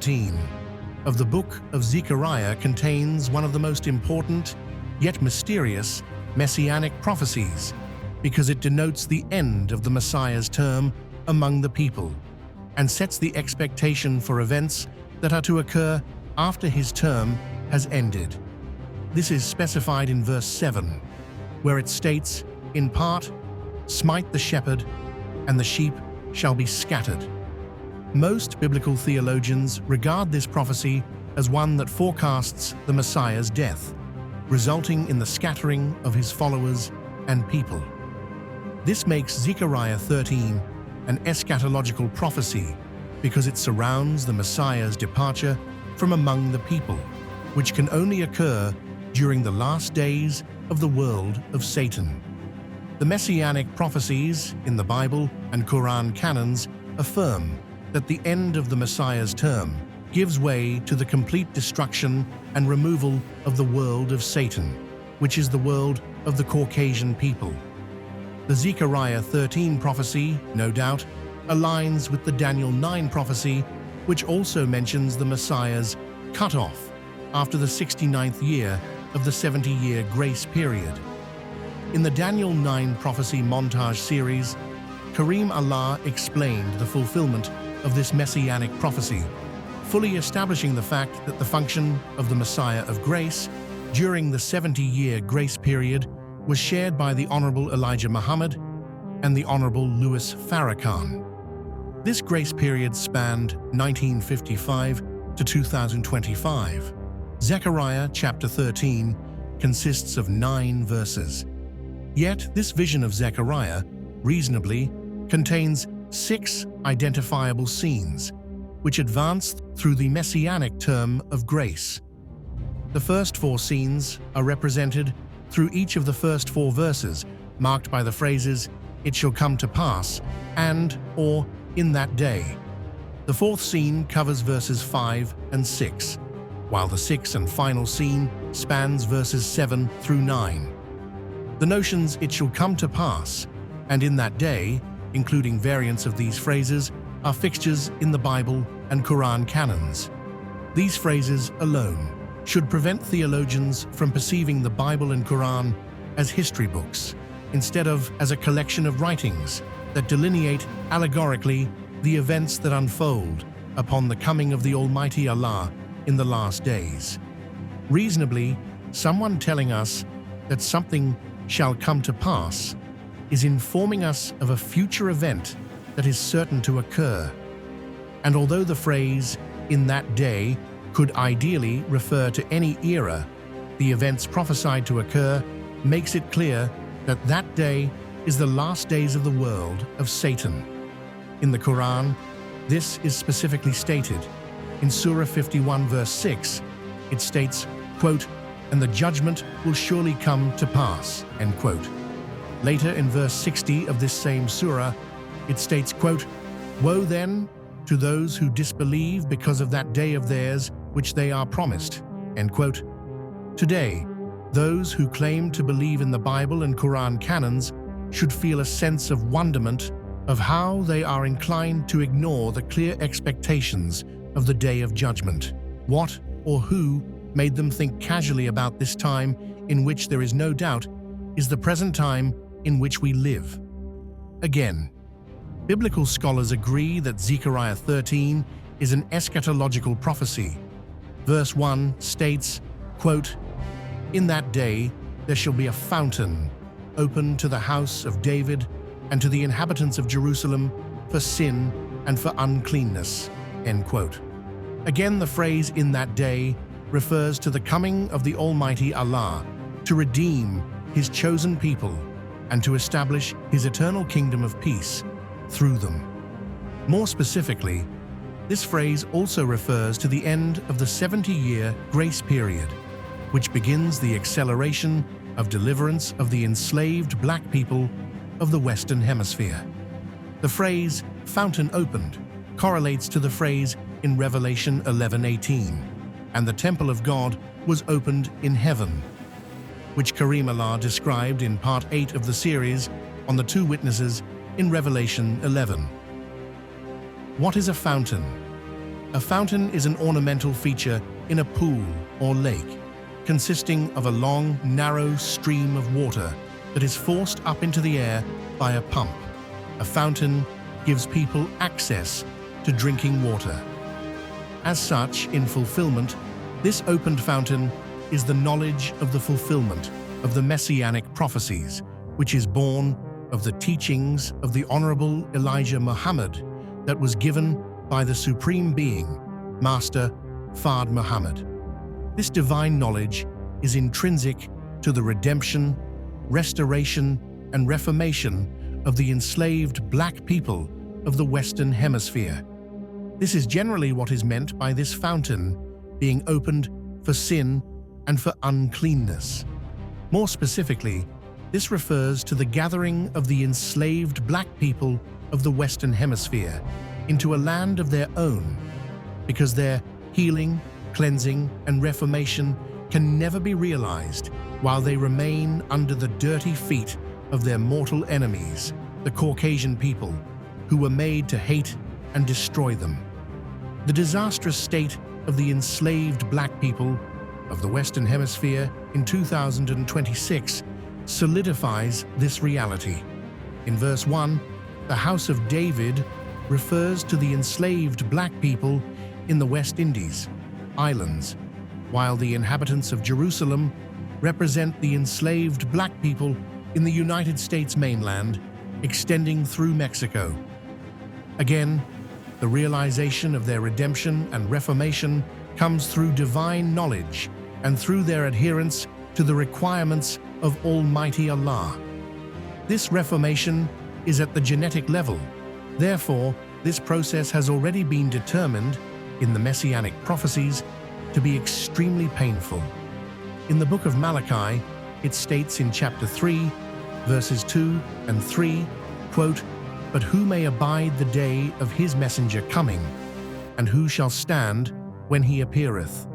13 of the Book of Zechariah contains one of the most important, yet mysterious, Messianic prophecies, because it denotes the end of the Messiah's term among the people and sets the expectation for events that are to occur after his term has ended. This is specified in verse 7, where it states, in part, "Smite the shepherd, and the sheep shall be scattered." Most biblical theologians regard this prophecy as one that forecasts the Messiah's death, resulting in the scattering of his followers and people. This makes Zechariah 13 an eschatological prophecy because it surrounds the Messiah's departure from among the people, which can only occur during the last days of the world of Satan. The Messianic prophecies in the Bible and Quran canons affirm that the end of the Messiah's term gives way to the complete destruction and removal of the world of Satan, which is the world of the Caucasian people. The Zechariah 13 prophecy, no doubt, aligns with the Daniel 9 prophecy, which also mentions the Messiah's cut-off after the 69th year of the 70-year grace period. In the Daniel 9 prophecy montage series, Karriem Allah explained the fulfillment of this messianic prophecy, fully establishing the fact that the function of the Messiah of grace during the 70-year grace period was shared by the Honorable Elijah Muhammad and the Honorable Louis Farrakhan. This grace period spanned 1955 to 2025. Zechariah chapter 13 consists of 9 verses. Yet this vision of Zechariah, reasonably, contains 6 identifiable scenes, which advanced through the Messianic Term of Grace. The first 4 scenes are represented through each of the first 4 verses, marked by the phrases, "It shall come to pass," and, or, "in that day." The 4th scene covers verses 5 and 6, while the 6th and final scene spans verses 7 through 9. The notions "it shall come to pass" and "in that day," including variants of these phrases, are fixtures in the Bible and Quran canons. These phrases alone should prevent theologians from perceiving the Bible and Quran as history books, instead of as a collection of writings that delineate allegorically the events that unfold upon the coming of the Almighty Allah in the last days. Reasonably, someone telling us that something shall come to pass is informing us of a future event that is certain to occur. And although the phrase, "in that day," could ideally refer to any era, the events prophesied to occur makes it clear that that day is the last days of the world of Satan. In the Quran, this is specifically stated. In Surah 51 verse 6, it states, quote, "And the judgment will surely come to pass," end quote. Later in verse 60 of this same surah, it states, quote, "Woe then to those who disbelieve because of that day of theirs which they are promised," end quote. Today, those who claim to believe in the Bible and Quran canons should feel a sense of wonderment of how they are inclined to ignore the clear expectations of the day of judgment. What or who made them think casually about this time in which there is no doubt is the present time in which we live? Again, biblical scholars agree that Zechariah 13 is an eschatological prophecy. Verse 1 states, quote, "In that day there shall be a fountain open to the house of David and to the inhabitants of Jerusalem for sin and for uncleanness," end quote. Again, the phrase "in that day" refers to the coming of the Almighty Allah to redeem His chosen people and to establish His eternal kingdom of peace through them. More specifically, this phrase also refers to the end of the 70-year grace period, which begins the acceleration of deliverance of the enslaved black people of the Western Hemisphere. The phrase "fountain opened" correlates to the phrase in Revelation 11:18, "And the temple of God was opened in heaven," which Karriem Allah described in part 8 of the series on the 2 witnesses in Revelation 11. What is a fountain? A fountain is an ornamental feature in a pool or lake, consisting of a long, narrow stream of water that is forced up into the air by a pump. A fountain gives people access to drinking water. As such, in fulfillment, this opened fountain is the knowledge of the fulfillment of the Messianic prophecies, which is born of the teachings of the Honorable Elijah Muhammad that was given by the Supreme Being, Master Fard Muhammad. This divine knowledge is intrinsic to the redemption, restoration, and reformation of the enslaved black people of the Western Hemisphere. This is generally what is meant by this fountain being opened for sin and for uncleanness. More specifically, this refers to the gathering of the enslaved black people of the Western Hemisphere into a land of their own, because their healing, cleansing, and reformation can never be realized while they remain under the dirty feet of their mortal enemies, the Caucasian people, who were made to hate and destroy them. The disastrous state of the enslaved black people of the Western Hemisphere in 2026 solidifies this reality. In verse 1, the House of David refers to the enslaved black people in the West Indies islands, while the inhabitants of Jerusalem represent the enslaved black people in the United States mainland, extending through Mexico. Again, the realization of their redemption and reformation comes through divine knowledge and through their adherence to the requirements of Almighty Allah. This reformation is at the genetic level. Therefore, this process has already been determined in the Messianic prophecies to be extremely painful. In the book of Malachi, it states in chapter 3, verses 2 and 3, quote, "But who may abide the day of his messenger coming? And who shall stand when he appeareth?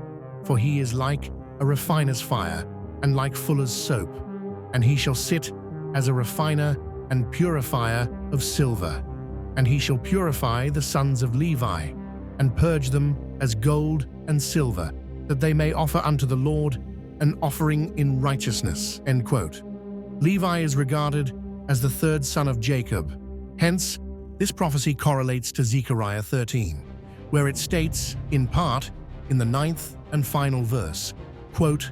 For he is like a refiner's fire, and like fuller's soap. And he shall sit as a refiner and purifier of silver. And he shall purify the sons of Levi, and purge them as gold and silver, that they may offer unto the Lord an offering in righteousness." End quote. Levi is regarded as the third son of Jacob. Hence, this prophecy correlates to Zechariah 13, where it states, in part, in the 9th and final verse, quote,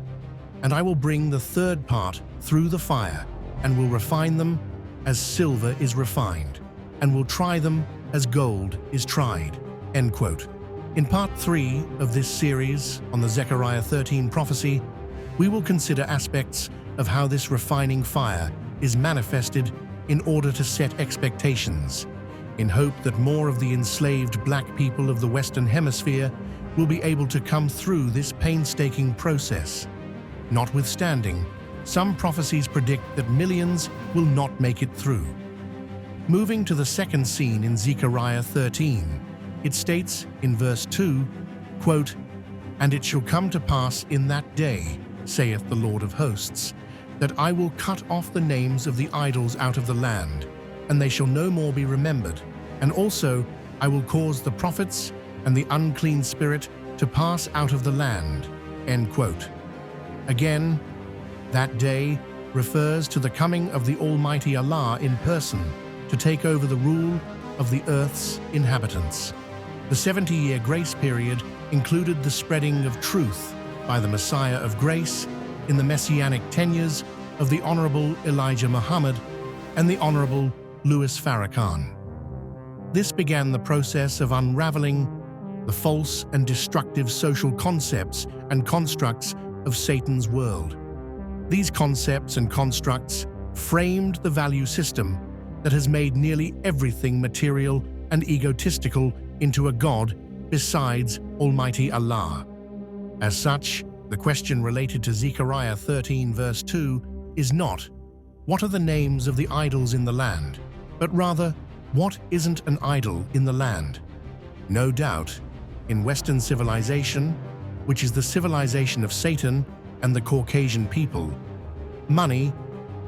"And I will bring the third part through the fire, and will refine them as silver is refined, and will try them as gold is tried." End quote. In part 3 of this series on the Zechariah 13 prophecy, we will consider aspects of how this refining fire is manifested in order to set expectations, in hope that more of the enslaved black people of the Western Hemisphere will be able to come through this painstaking process. Notwithstanding, some prophecies predict that millions will not make it through. Moving to the second scene in Zechariah 13, it states in verse 2, quote, "And it shall come to pass in that day, saith the Lord of hosts, that I will cut off the names of the idols out of the land, and they shall no more be remembered. And also I will cause the prophets and the unclean spirit to pass out of the land." End quote. Again, that day refers to the coming of the Almighty Allah in person to take over the rule of the earth's inhabitants. The 70-year grace period included the spreading of truth by the Messiah of grace in the messianic tenures of the Honorable Elijah Muhammad and the Honorable Louis Farrakhan. This began the process of unraveling the false and destructive social concepts and constructs of Satan's world. These concepts and constructs framed the value system that has made nearly everything material and egotistical into a god besides Almighty Allah. As such, the question related to Zechariah 13 verse 2 is not, what are the names of the idols in the land, but rather, what isn't an idol in the land? No doubt, in Western civilization, which is the civilization of Satan and the Caucasian people, money,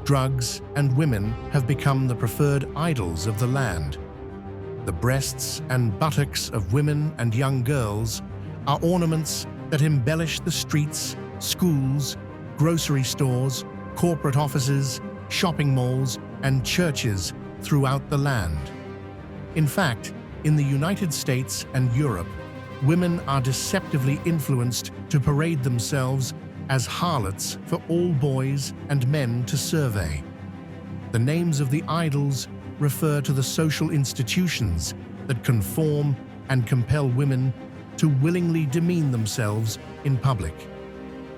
drugs, and women have become the preferred idols of the land. The breasts and buttocks of women and young girls are ornaments that embellish the streets, schools, grocery stores, corporate offices, shopping malls, and churches throughout the land. In fact, in the United States and Europe, women are deceptively influenced to parade themselves as harlots for all boys and men to survey. The names of the idols refer to the social institutions that conform and compel women to willingly demean themselves in public.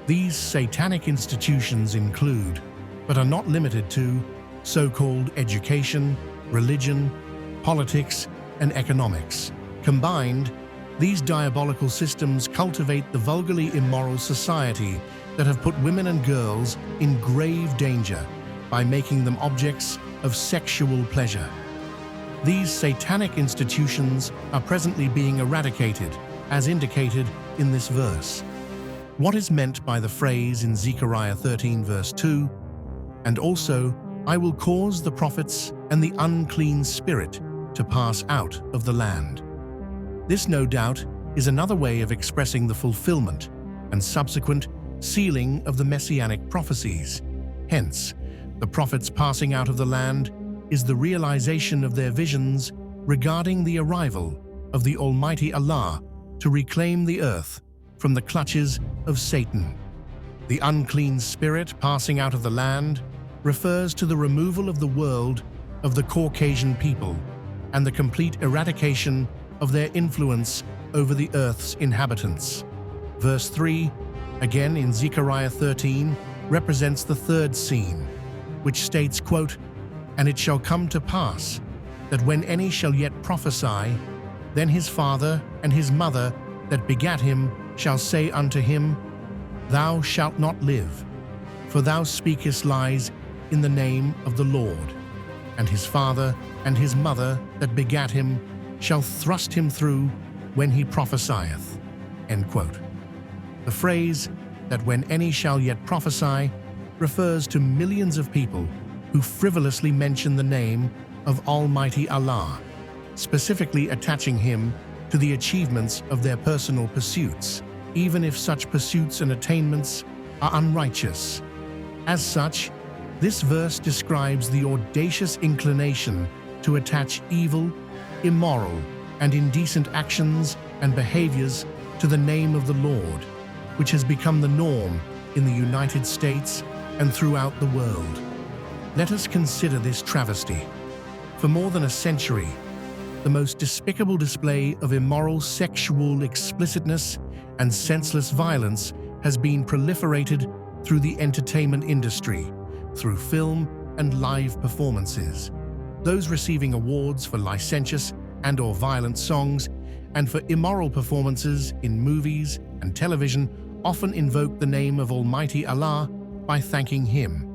These satanic institutions include, but are not limited to, so-called education, religion, politics, and economics. Combined, these diabolical systems cultivate the vulgarly immoral society that have put women and girls in grave danger by making them objects of sexual pleasure. These satanic institutions are presently being eradicated, as indicated in this verse. What is meant by the phrase in Zechariah 13 verse 2, "And also I will cause the prophets and the unclean spirit to pass out of the land"? This, no doubt, is another way of expressing the fulfillment and subsequent sealing of the Messianic prophecies. Hence, the prophets passing out of the land is the realization of their visions regarding the arrival of the Almighty Allah to reclaim the earth from the clutches of Satan. The unclean spirit passing out of the land refers to the removal of the world of the Caucasian people and the complete eradication of their influence over the earth's inhabitants. Verse 3, again in Zechariah 13, represents the third scene, which states, quote, "And it shall come to pass that when any shall yet prophesy, then his father and his mother that begat him shall say unto him, Thou shalt not live, for thou speakest lies in the name of the Lord. And his father and his mother that begat him shall thrust him through when he prophesieth." End quote. The phrase, "that when any shall yet prophesy," refers to millions of people who frivolously mention the name of Almighty Allah, specifically attaching him to the achievements of their personal pursuits, even if such pursuits and attainments are unrighteous. As such, this verse describes the audacious inclination to attach evil, immoral, and indecent actions and behaviors to the name of the Lord, which has become the norm in the United States and throughout the world. Let us consider this travesty. For more than a century, the most despicable display of immoral sexual explicitness and senseless violence has been proliferated through the entertainment industry, through film and live performances. Those receiving awards for licentious and/or violent songs and for immoral performances in movies and television often invoke the name of Almighty Allah by thanking Him,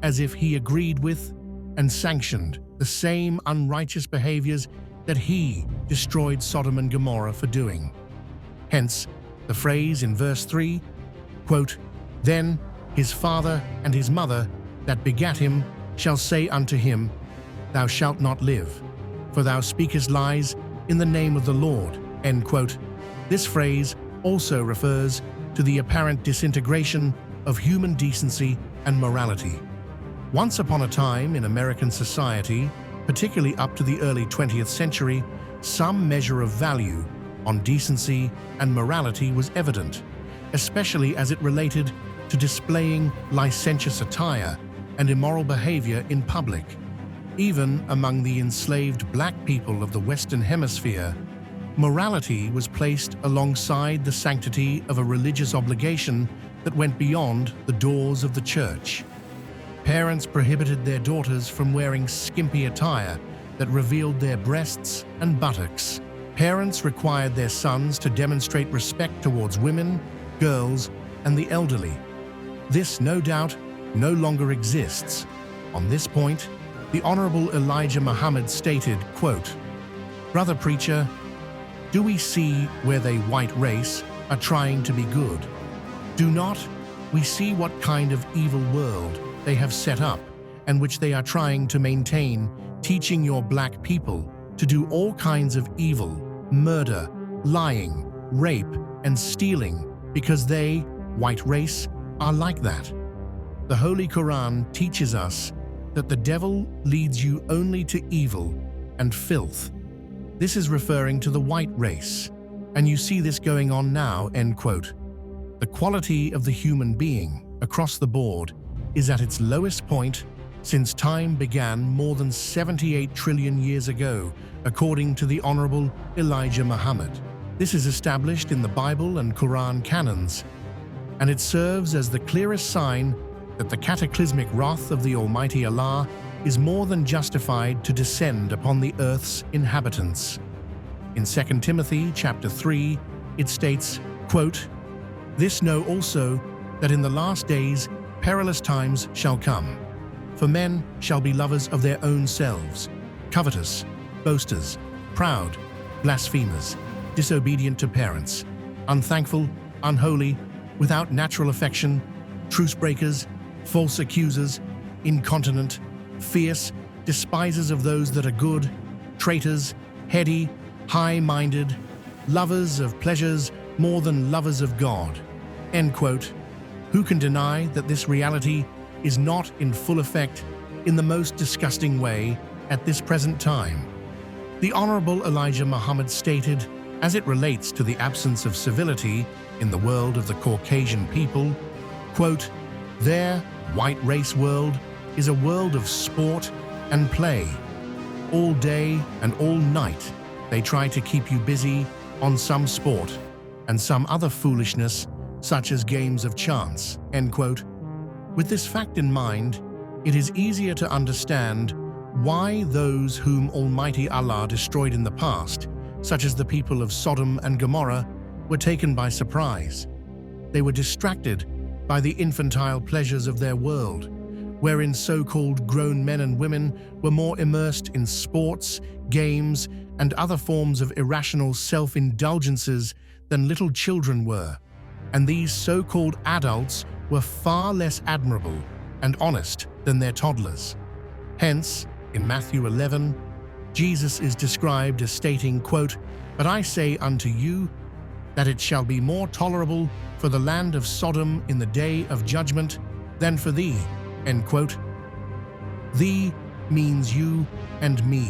as if He agreed with and sanctioned the same unrighteous behaviors that He destroyed Sodom and Gomorrah for doing. Hence, the phrase in verse 3, quote, "Then his father and his mother that begat him shall say unto him, Thou shalt not live, for thou speakest lies in the name of the Lord." End quote. This phrase also refers to the apparent disintegration of human decency and morality. Once upon a time in American society, particularly up to the early 20th century, some measure of value on decency and morality was evident, especially as it related to displaying licentious attire and immoral behavior in public. Even among the enslaved black people of the Western Hemisphere, morality was placed alongside the sanctity of a religious obligation that went beyond the doors of the church. Parents prohibited their daughters from wearing skimpy attire that revealed their breasts and buttocks. Parents required their sons to demonstrate respect towards women, girls, and the elderly. This, no doubt, no longer exists. On this point, the Honorable Elijah Muhammad stated, quote, "Brother preacher, do we see where they white race are trying to be good? Do not we see what kind of evil world they have set up and which they are trying to maintain, teaching your black people to do all kinds of evil, murder, lying, rape, and stealing, because they, white race, are like that. The Holy Quran teaches us that the devil leads you only to evil and filth. This is referring to the white race, and you see this going on now, end quote. The quality of the human being, across the board, is at its lowest point since time began more than 78 trillion years ago, according to the Honorable Elijah Muhammad. This is established in the Bible and Quran canons, and it serves as the clearest sign that the cataclysmic wrath of the Almighty Allah is more than justified to descend upon the earth's inhabitants. In 2 Timothy chapter 3, it states, quote, "This know also that in the last days perilous times shall come. For men shall be lovers of their own selves, covetous, boasters, proud, blasphemers, disobedient to parents, unthankful, unholy, without natural affection, truce breakers, false accusers, incontinent, fierce, despisers of those that are good, traitors, heady, high-minded, lovers of pleasures more than lovers of God." End quote. Who can deny that this reality is not in full effect in the most disgusting way at this present time? The Honorable Elijah Muhammad stated, as it relates to the absence of civility in the world of the Caucasian people, quote, "Their white race world is a world of sport and play. All day and all night they try to keep you busy on some sport and some other foolishness such as games of chance." End quote. With this fact in mind, it is easier to understand why those whom Almighty Allah destroyed in the past, such as the people of Sodom and Gomorrah, were taken by surprise. They were distracted by the infantile pleasures of their world, wherein so-called grown men and women were more immersed in sports, games, and other forms of irrational self-indulgences than little children were, and these so-called adults were far less admirable and honest than their toddlers. Hence, in Matthew 11, Jesus is described as stating, quote, "But I say unto you that it shall be more tolerable for the land of Sodom in the day of judgment than for thee." End quote. Thee means you and me.